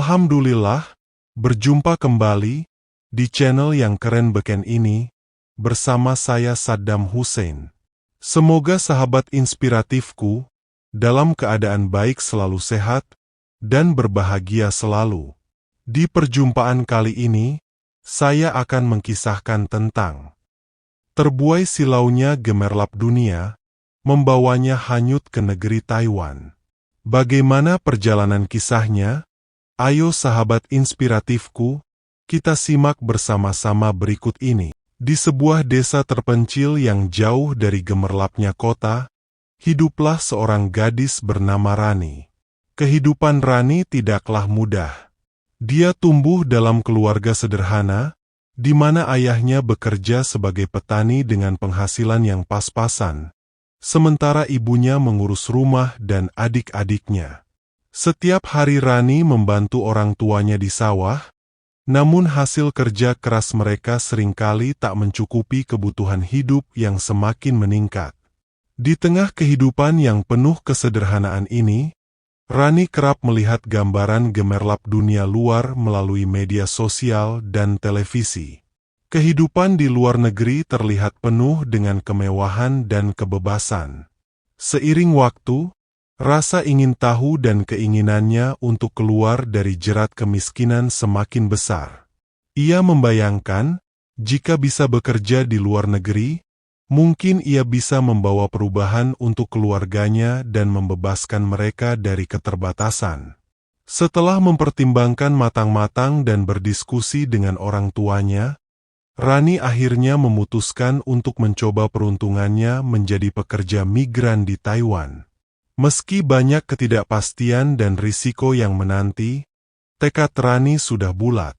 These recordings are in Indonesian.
Alhamdulillah, berjumpa kembali di channel yang keren beken ini bersama saya Saddam Hussein. Semoga sahabat inspiratifku dalam keadaan baik, selalu sehat dan berbahagia selalu. Di perjumpaan kali ini, saya akan mengkisahkan tentang terbuai silaunya gemerlap dunia, membawanya hanyut ke negeri Taiwan. Bagaimana perjalanan kisahnya? Ayo sahabat inspiratifku, kita simak bersama-sama berikut ini. Di sebuah desa terpencil yang jauh dari gemerlapnya kota, hiduplah seorang gadis bernama Rani. Kehidupan Rani tidaklah mudah. Dia tumbuh dalam keluarga sederhana, di mana ayahnya bekerja sebagai petani dengan penghasilan yang pas-pasan, sementara ibunya mengurus rumah dan adik-adiknya. Setiap hari Rani membantu orang tuanya di sawah, namun hasil kerja keras mereka seringkali tak mencukupi kebutuhan hidup yang semakin meningkat. Di tengah kehidupan yang penuh kesederhanaan ini, Rani kerap melihat gambaran gemerlap dunia luar melalui media sosial dan televisi. Kehidupan di luar negeri terlihat penuh dengan kemewahan dan kebebasan. Seiring waktu, rasa ingin tahu dan keinginannya untuk keluar dari jerat kemiskinan semakin besar. Ia membayangkan, jika bisa bekerja di luar negeri, mungkin ia bisa membawa perubahan untuk keluarganya dan membebaskan mereka dari keterbatasan. Setelah mempertimbangkan matang-matang dan berdiskusi dengan orang tuanya, Rani akhirnya memutuskan untuk mencoba peruntungannya menjadi pekerja migran di Taiwan. Meski banyak ketidakpastian dan risiko yang menanti, tekad Rani sudah bulat.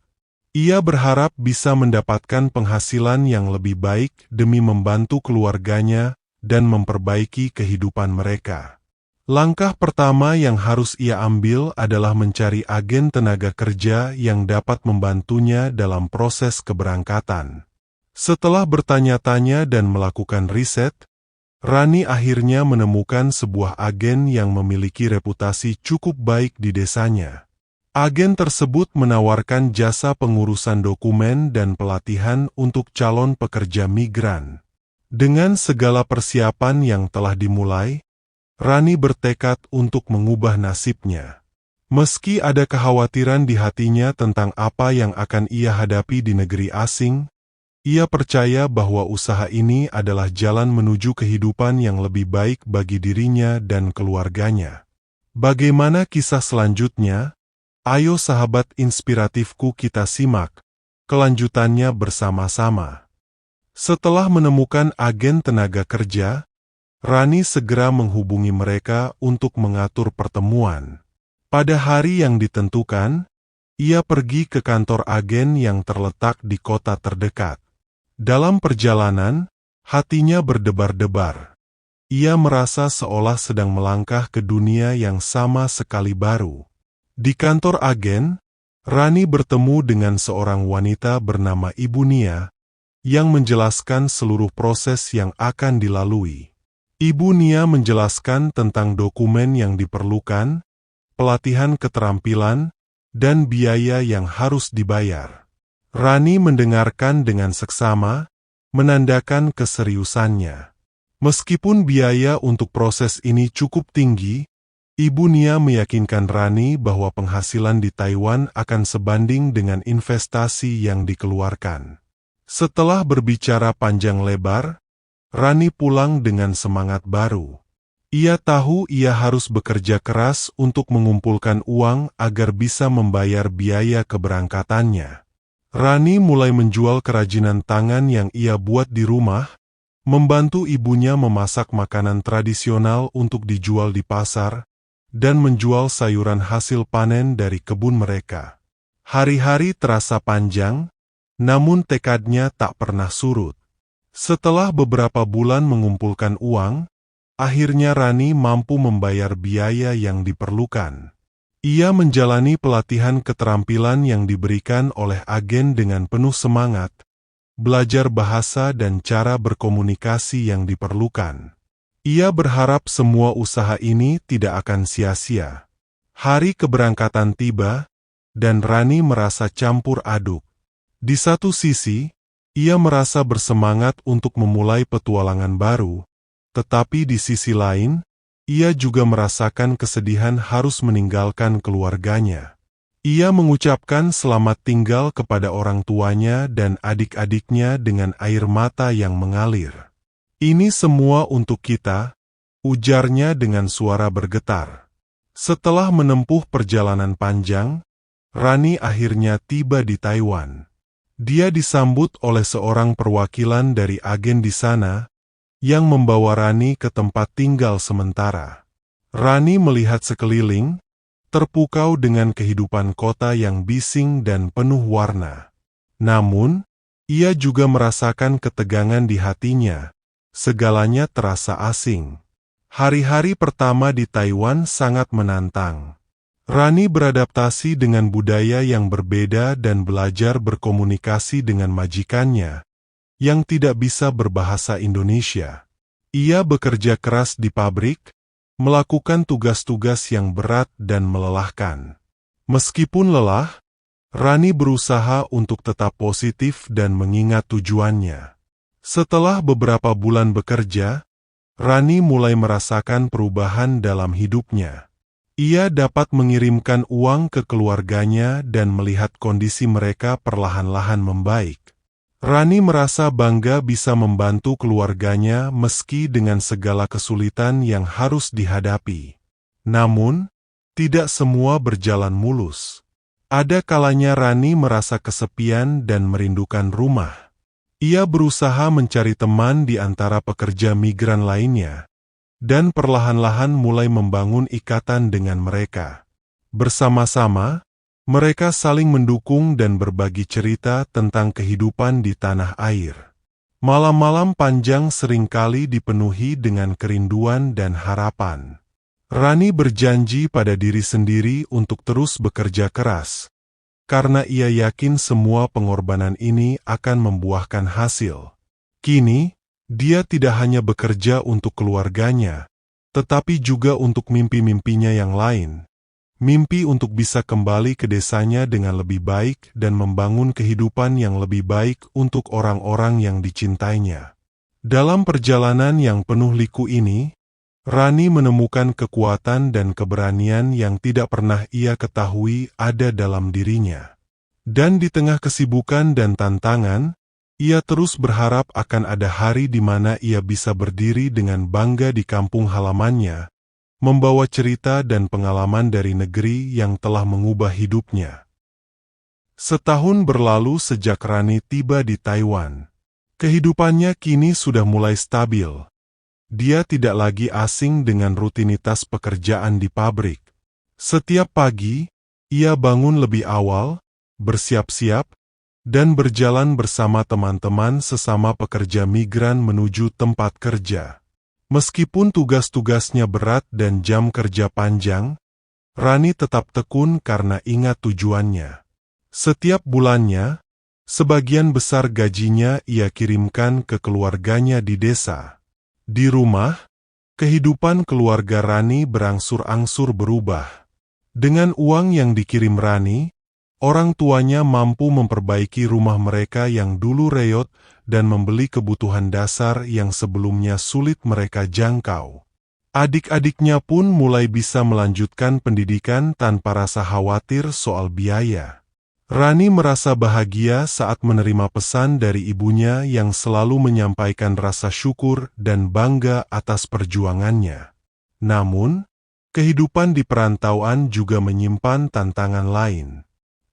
Ia berharap bisa mendapatkan penghasilan yang lebih baik demi membantu keluarganya dan memperbaiki kehidupan mereka. Langkah pertama yang harus ia ambil adalah mencari agen tenaga kerja yang dapat membantunya dalam proses keberangkatan. Setelah bertanya-tanya dan melakukan riset, Rani akhirnya menemukan sebuah agen yang memiliki reputasi cukup baik di desanya. Agen tersebut menawarkan jasa pengurusan dokumen dan pelatihan untuk calon pekerja migran. Dengan segala persiapan yang telah dimulai, Rani bertekad untuk mengubah nasibnya. Meski ada kekhawatiran di hatinya tentang apa yang akan ia hadapi di negeri asing, ia percaya bahwa usaha ini adalah jalan menuju kehidupan yang lebih baik bagi dirinya dan keluarganya. Bagaimana kisah selanjutnya? Ayo sahabat inspiratifku, kita simak kelanjutannya bersama-sama. Setelah menemukan agen tenaga kerja, Rani segera menghubungi mereka untuk mengatur pertemuan. Pada hari yang ditentukan, ia pergi ke kantor agen yang terletak di kota terdekat. Dalam perjalanan, hatinya berdebar-debar. Ia merasa seolah sedang melangkah ke dunia yang sama sekali baru. Di kantor agen, Rani bertemu dengan seorang wanita bernama Ibu Nia, yang menjelaskan seluruh proses yang akan dilalui. Ibu Nia menjelaskan tentang dokumen yang diperlukan, pelatihan keterampilan, dan biaya yang harus dibayar. Rani mendengarkan dengan seksama, menandakan keseriusannya. Meskipun biaya untuk proses ini cukup tinggi, Ibu Nia meyakinkan Rani bahwa penghasilan di Taiwan akan sebanding dengan investasi yang dikeluarkan. Setelah berbicara panjang lebar, Rani pulang dengan semangat baru. Ia tahu ia harus bekerja keras untuk mengumpulkan uang agar bisa membayar biaya keberangkatannya. Rani mulai menjual kerajinan tangan yang ia buat di rumah, membantu ibunya memasak makanan tradisional untuk dijual di pasar, dan menjual sayuran hasil panen dari kebun mereka. Hari-hari terasa panjang, namun tekadnya tak pernah surut. Setelah beberapa bulan mengumpulkan uang, akhirnya Rani mampu membayar biaya yang diperlukan. Ia menjalani pelatihan keterampilan yang diberikan oleh agen dengan penuh semangat, belajar bahasa dan cara berkomunikasi yang diperlukan. Ia berharap semua usaha ini tidak akan sia-sia. Hari keberangkatan tiba, dan Rani merasa campur aduk. Di satu sisi, ia merasa bersemangat untuk memulai petualangan baru, tetapi di sisi lain, ia juga merasakan kesedihan harus meninggalkan keluarganya. Ia mengucapkan selamat tinggal kepada orang tuanya dan adik-adiknya dengan air mata yang mengalir. "Ini semua untuk kita," ujarnya dengan suara bergetar. Setelah menempuh perjalanan panjang, Rani akhirnya tiba di Taiwan. Dia disambut oleh seorang perwakilan dari agen di sana, yang membawa Rani ke tempat tinggal sementara. Rani melihat sekeliling, terpukau dengan kehidupan kota yang bising dan penuh warna. Namun, ia juga merasakan ketegangan di hatinya. Segalanya terasa asing. Hari-hari pertama di Taiwan sangat menantang. Rani beradaptasi dengan budaya yang berbeda dan belajar berkomunikasi dengan majikannya, yang tidak bisa berbahasa Indonesia. Ia bekerja keras di pabrik, melakukan tugas-tugas yang berat dan melelahkan. Meskipun lelah, Rani berusaha untuk tetap positif dan mengingat tujuannya. Setelah beberapa bulan bekerja, Rani mulai merasakan perubahan dalam hidupnya. Ia dapat mengirimkan uang ke keluarganya dan melihat kondisi mereka perlahan-lahan membaik. Rani merasa bangga bisa membantu keluarganya meski dengan segala kesulitan yang harus dihadapi. Namun, tidak semua berjalan mulus. Ada kalanya Rani merasa kesepian dan merindukan rumah. Ia berusaha mencari teman di antara pekerja migran lainnya, dan perlahan-lahan mulai membangun ikatan dengan mereka. Bersama-sama, mereka saling mendukung dan berbagi cerita tentang kehidupan di tanah air. Malam-malam panjang seringkali dipenuhi dengan kerinduan dan harapan. Rani berjanji pada diri sendiri untuk terus bekerja keras, karena ia yakin semua pengorbanan ini akan membuahkan hasil. Kini, dia tidak hanya bekerja untuk keluarganya, tetapi juga untuk mimpi-mimpinya yang lain. Mimpi untuk bisa kembali ke desanya dengan lebih baik dan membangun kehidupan yang lebih baik untuk orang-orang yang dicintainya. Dalam perjalanan yang penuh liku ini, Rani menemukan kekuatan dan keberanian yang tidak pernah ia ketahui ada dalam dirinya. Dan di tengah kesibukan dan tantangan, ia terus berharap akan ada hari di mana ia bisa berdiri dengan bangga di kampung halamannya, membawa cerita dan pengalaman dari negeri yang telah mengubah hidupnya. Setahun berlalu sejak Rani tiba di Taiwan. Kehidupannya kini sudah mulai stabil. Dia tidak lagi asing dengan rutinitas pekerjaan di pabrik. Setiap pagi, ia bangun lebih awal, bersiap-siap, dan berjalan bersama teman-teman sesama pekerja migran menuju tempat kerja. Meskipun tugas-tugasnya berat dan jam kerja panjang, Rani tetap tekun karena ingat tujuannya. Setiap bulannya, sebagian besar gajinya ia kirimkan ke keluarganya di desa. Di rumah, kehidupan keluarga Rani berangsur-angsur berubah. Dengan uang yang dikirim Rani, orang tuanya mampu memperbaiki rumah mereka yang dulu reot dan membeli kebutuhan dasar yang sebelumnya sulit mereka jangkau. Adik-adiknya pun mulai bisa melanjutkan pendidikan tanpa rasa khawatir soal biaya. Rani merasa bahagia saat menerima pesan dari ibunya yang selalu menyampaikan rasa syukur dan bangga atas perjuangannya. Namun, kehidupan di perantauan juga menyimpan tantangan lain.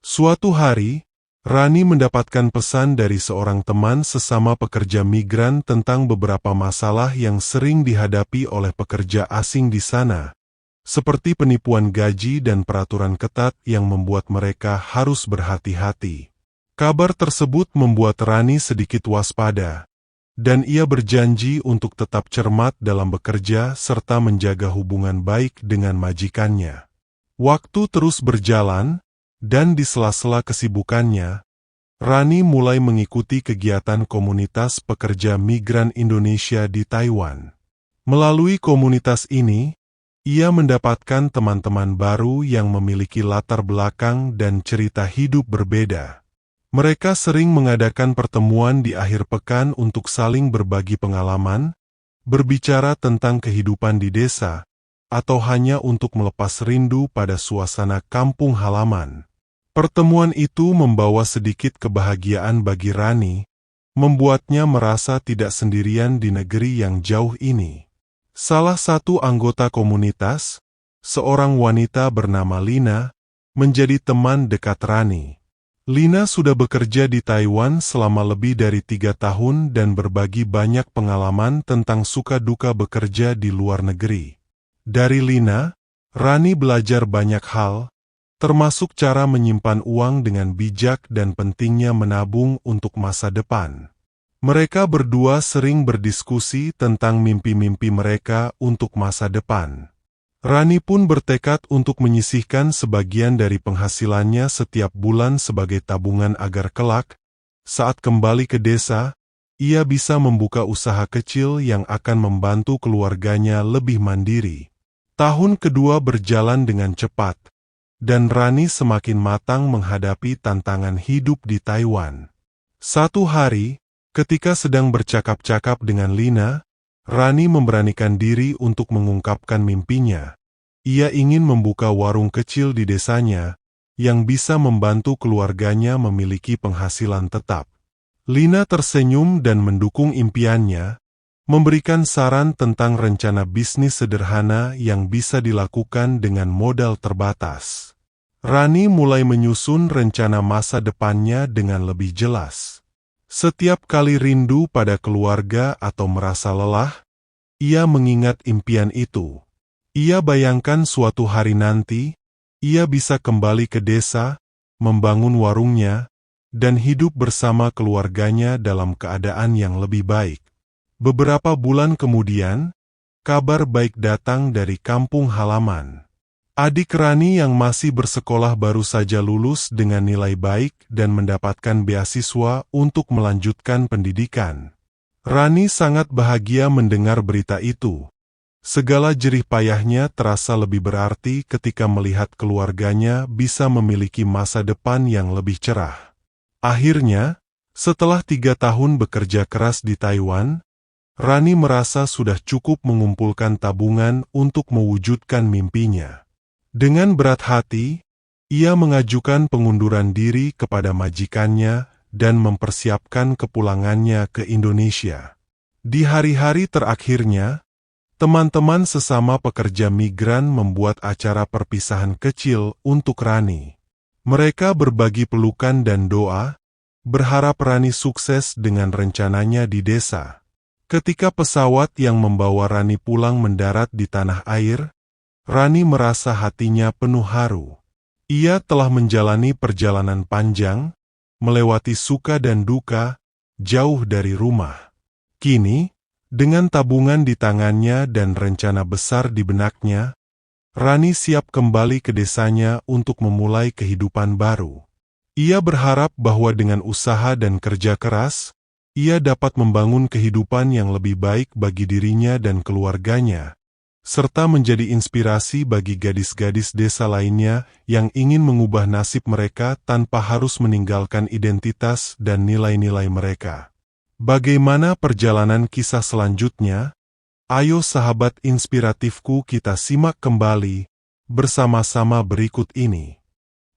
Suatu hari, Rani mendapatkan pesan dari seorang teman sesama pekerja migran tentang beberapa masalah yang sering dihadapi oleh pekerja asing di sana, seperti penipuan gaji dan peraturan ketat yang membuat mereka harus berhati-hati. Kabar tersebut membuat Rani sedikit waspada, dan ia berjanji untuk tetap cermat dalam bekerja serta menjaga hubungan baik dengan majikannya. Waktu terus berjalan, dan di sela-sela kesibukannya, Rani mulai mengikuti kegiatan komunitas pekerja migran Indonesia di Taiwan. Melalui komunitas ini, Ia mendapatkan teman-teman baru yang memiliki latar belakang dan cerita hidup berbeda. Mereka sering mengadakan pertemuan di akhir pekan untuk saling berbagi pengalaman, berbicara tentang kehidupan di desa, atau hanya untuk melepas rindu pada suasana kampung halaman. Pertemuan itu membawa sedikit kebahagiaan bagi Rani, membuatnya merasa tidak sendirian di negeri yang jauh ini. Salah satu anggota komunitas, seorang wanita bernama Lina, menjadi teman dekat Rani. Lina sudah bekerja di Taiwan selama lebih dari 3 tahun dan berbagi banyak pengalaman tentang suka duka bekerja di luar negeri. Dari Lina, Rani belajar banyak hal, termasuk cara menyimpan uang dengan bijak dan pentingnya menabung untuk masa depan. Mereka berdua sering berdiskusi tentang mimpi-mimpi mereka untuk masa depan. Rani pun bertekad untuk menyisihkan sebagian dari penghasilannya setiap bulan sebagai tabungan agar kelak, saat kembali ke desa, ia bisa membuka usaha kecil yang akan membantu keluarganya lebih mandiri. Tahun kedua berjalan dengan cepat, dan Rani semakin matang menghadapi tantangan hidup di Taiwan. Satu hari, ketika sedang bercakap-cakap dengan Lina, Rani memberanikan diri untuk mengungkapkan mimpinya. Ia ingin membuka warung kecil di desanya, yang bisa membantu keluarganya memiliki penghasilan tetap. Lina tersenyum dan mendukung impiannya, memberikan saran tentang rencana bisnis sederhana yang bisa dilakukan dengan modal terbatas. Rani mulai menyusun rencana masa depannya dengan lebih jelas. Setiap kali rindu pada keluarga atau merasa lelah, ia mengingat impian itu. Ia bayangkan suatu hari nanti, ia bisa kembali ke desa, membangun warungnya, dan hidup bersama keluarganya dalam keadaan yang lebih baik. Beberapa bulan kemudian, kabar baik datang dari kampung halaman. Adik Rani yang masih bersekolah baru saja lulus dengan nilai baik dan mendapatkan beasiswa untuk melanjutkan pendidikan. Rani sangat bahagia mendengar berita itu. Segala jerih payahnya terasa lebih berarti ketika melihat keluarganya bisa memiliki masa depan yang lebih cerah. Akhirnya, setelah 3 tahun bekerja keras di Taiwan, Rani merasa sudah cukup mengumpulkan tabungan untuk mewujudkan mimpinya. Dengan berat hati, ia mengajukan pengunduran diri kepada majikannya dan mempersiapkan kepulangannya ke Indonesia. Di hari-hari terakhirnya, teman-teman sesama pekerja migran membuat acara perpisahan kecil untuk Rani. Mereka berbagi pelukan dan doa, berharap Rani sukses dengan rencananya di desa. Ketika pesawat yang membawa Rani pulang mendarat di tanah air, Rani merasa hatinya penuh haru. Ia telah menjalani perjalanan panjang, melewati suka dan duka, jauh dari rumah. Kini, dengan tabungan di tangannya dan rencana besar di benaknya, Rani siap kembali ke desanya untuk memulai kehidupan baru. Ia berharap bahwa dengan usaha dan kerja keras, ia dapat membangun kehidupan yang lebih baik bagi dirinya dan keluarganya, serta menjadi inspirasi bagi gadis-gadis desa lainnya yang ingin mengubah nasib mereka tanpa harus meninggalkan identitas dan nilai-nilai mereka. Bagaimana perjalanan kisah selanjutnya? Ayo sahabat inspiratifku, kita simak kembali bersama-sama berikut ini.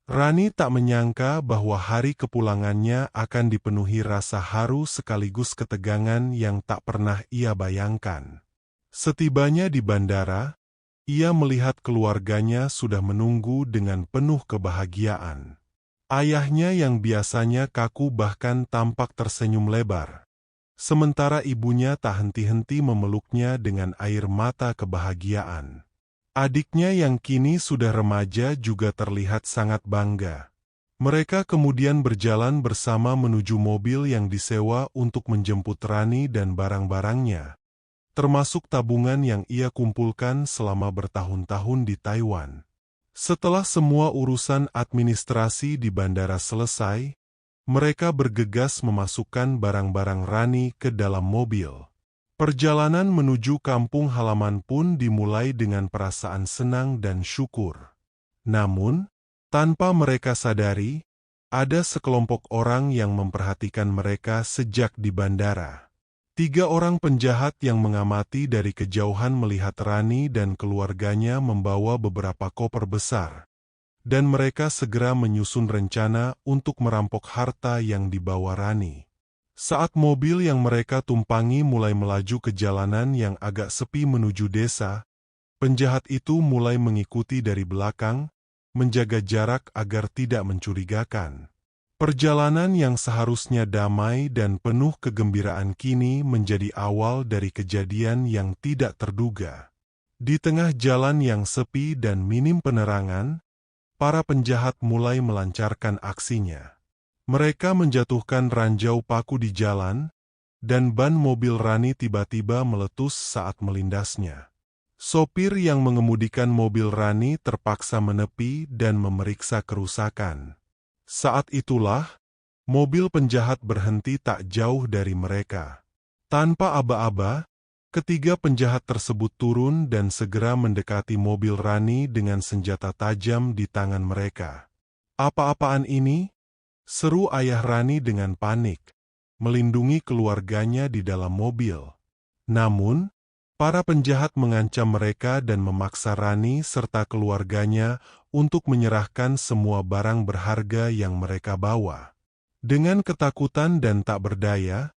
Rani tak menyangka bahwa hari kepulangannya akan dipenuhi rasa haru sekaligus ketegangan yang tak pernah ia bayangkan. Setibanya di bandara, ia melihat keluarganya sudah menunggu dengan penuh kebahagiaan. Ayahnya yang biasanya kaku bahkan tampak tersenyum lebar. Sementara ibunya tak henti-henti memeluknya dengan air mata kebahagiaan. Adiknya yang kini sudah remaja juga terlihat sangat bangga. Mereka kemudian berjalan bersama menuju mobil yang disewa untuk menjemput Rani dan barang-barangnya, termasuk tabungan yang ia kumpulkan selama bertahun-tahun di Taiwan. Setelah semua urusan administrasi di bandara selesai, mereka bergegas memasukkan barang-barang Rani ke dalam mobil. Perjalanan menuju kampung halaman pun dimulai dengan perasaan senang dan syukur. Namun, tanpa mereka sadari, ada sekelompok orang yang memperhatikan mereka sejak di bandara. 3 orang penjahat yang mengamati dari kejauhan melihat Rani dan keluarganya membawa beberapa koper besar, dan mereka segera menyusun rencana untuk merampok harta yang dibawa Rani. Saat mobil yang mereka tumpangi mulai melaju ke jalanan yang agak sepi menuju desa, penjahat itu mulai mengikuti dari belakang, menjaga jarak agar tidak mencurigakan. Perjalanan yang seharusnya damai dan penuh kegembiraan kini menjadi awal dari kejadian yang tidak terduga. Di tengah jalan yang sepi dan minim penerangan, para penjahat mulai melancarkan aksinya. Mereka menjatuhkan ranjau paku di jalan, dan ban mobil Rani tiba-tiba meletus saat melindasnya. Sopir yang mengemudikan mobil Rani terpaksa menepi dan memeriksa kerusakan. Saat itulah, mobil penjahat berhenti tak jauh dari mereka. Tanpa aba-aba, ketiga penjahat tersebut turun dan segera mendekati mobil Rani dengan senjata tajam di tangan mereka. "Apa-apaan ini?" seru ayah Rani dengan panik, melindungi keluarganya di dalam mobil. Namun, para penjahat mengancam mereka dan memaksa Rani serta keluarganya untuk menyerahkan semua barang berharga yang mereka bawa. Dengan ketakutan dan tak berdaya,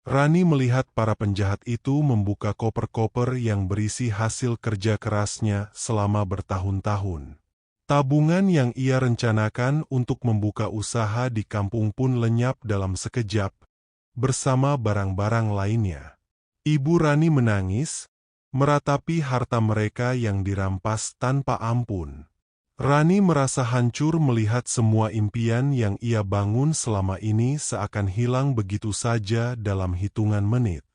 Rani melihat para penjahat itu membuka koper-koper yang berisi hasil kerja kerasnya selama bertahun-tahun. Tabungan yang ia rencanakan untuk membuka usaha di kampung pun lenyap dalam sekejap, bersama barang-barang lainnya. Ibu Rani menangis, meratapi harta mereka yang dirampas tanpa ampun. Rani merasa hancur melihat semua impian yang ia bangun selama ini seakan hilang begitu saja dalam hitungan menit.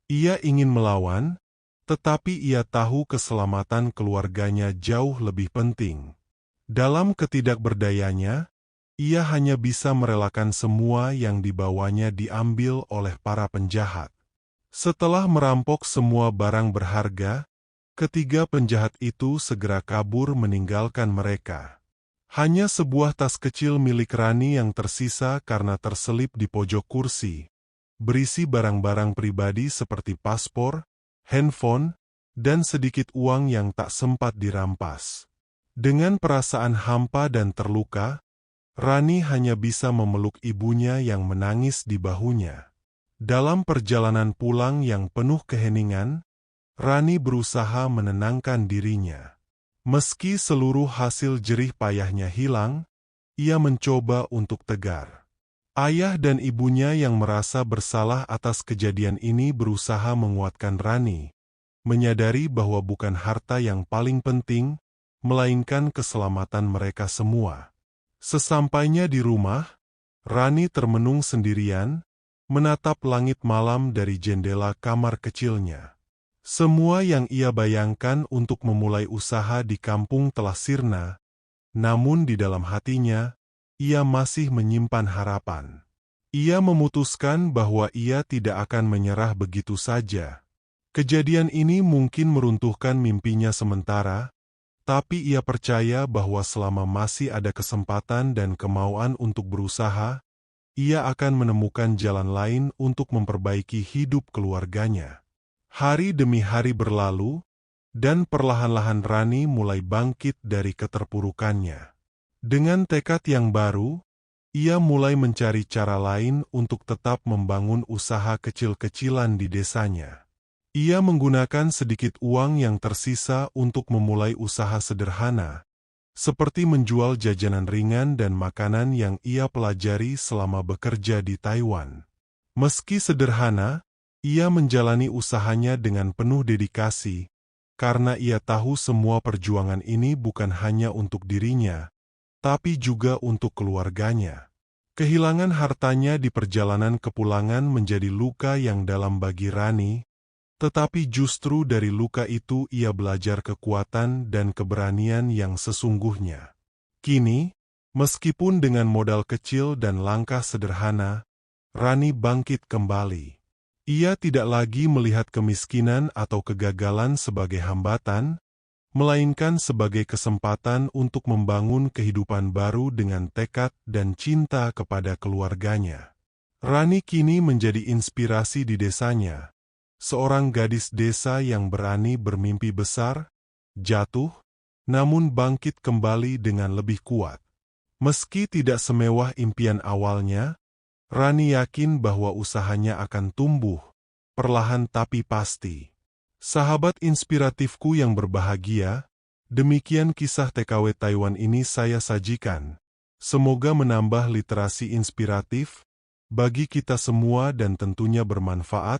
Ia ingin melawan, tetapi ia tahu keselamatan keluarganya jauh lebih penting. Dalam ketidakberdayanya, ia hanya bisa merelakan semua yang dibawanya diambil oleh para penjahat. Setelah merampok semua barang berharga, ketiga penjahat itu segera kabur meninggalkan mereka. Hanya sebuah tas kecil milik Rani yang tersisa karena terselip di pojok kursi, berisi barang-barang pribadi seperti paspor, handphone, dan sedikit uang yang tak sempat dirampas. Dengan perasaan hampa dan terluka, Rani hanya bisa memeluk ibunya yang menangis di bahunya. Dalam perjalanan pulang yang penuh keheningan, Rani berusaha menenangkan dirinya. Meski seluruh hasil jerih payahnya hilang, ia mencoba untuk tegar. Ayah dan ibunya yang merasa bersalah atas kejadian ini berusaha menguatkan Rani, menyadari bahwa bukan harta yang paling penting, melainkan keselamatan mereka semua. Sesampainya di rumah, Rani termenung sendirian, menatap langit malam dari jendela kamar kecilnya. Semua yang ia bayangkan untuk memulai usaha di kampung telah sirna, namun di dalam hatinya, ia masih menyimpan harapan. Ia memutuskan bahwa ia tidak akan menyerah begitu saja. Kejadian ini mungkin meruntuhkan mimpinya sementara, tapi ia percaya bahwa selama masih ada kesempatan dan kemauan untuk berusaha, ia akan menemukan jalan lain untuk memperbaiki hidup keluarganya. Hari demi hari berlalu, dan perlahan-lahan Rani mulai bangkit dari keterpurukannya. Dengan tekad yang baru, ia mulai mencari cara lain untuk tetap membangun usaha kecil-kecilan di desanya. Ia menggunakan sedikit uang yang tersisa untuk memulai usaha sederhana, seperti menjual jajanan ringan dan makanan yang ia pelajari selama bekerja di Taiwan. Meski sederhana, ia menjalani usahanya dengan penuh dedikasi, karena ia tahu semua perjuangan ini bukan hanya untuk dirinya, tapi juga untuk keluarganya. Kehilangan hartanya di perjalanan kepulangan menjadi luka yang dalam bagi Rani, tetapi justru dari luka itu ia belajar kekuatan dan keberanian yang sesungguhnya. Kini, meskipun dengan modal kecil dan langkah sederhana, Rani bangkit kembali. Ia tidak lagi melihat kemiskinan atau kegagalan sebagai hambatan, melainkan sebagai kesempatan untuk membangun kehidupan baru dengan tekad dan cinta kepada keluarganya. Rani kini menjadi inspirasi di desanya, seorang gadis desa yang berani bermimpi besar, jatuh, namun bangkit kembali dengan lebih kuat. Meski tidak semewah impian awalnya, Rani yakin bahwa usahanya akan tumbuh, perlahan tapi pasti. Sahabat inspiratifku yang berbahagia, demikian kisah TKW Taiwan ini saya sajikan. Semoga menambah literasi inspiratif bagi kita semua dan tentunya bermanfaat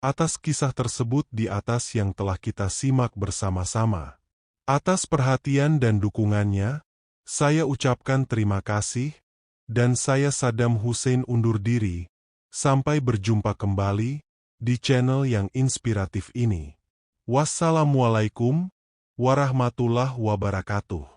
atas kisah tersebut di atas yang telah kita simak bersama-sama. Atas perhatian dan dukungannya, saya ucapkan terima kasih. Dan saya Saddam Hussein undur diri, sampai berjumpa kembali di channel yang inspiratif ini. Wassalamualaikum warahmatullahi wabarakatuh.